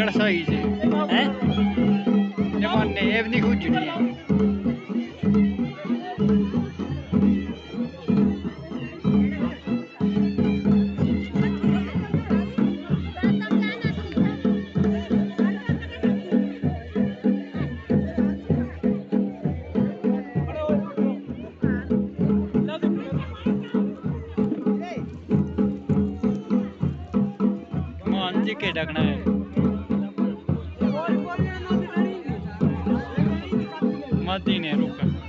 पकड़ सही से हैं जमाने एव नहीं कुछ नहीं मान जी के ढकना है मत ही नहीं रुक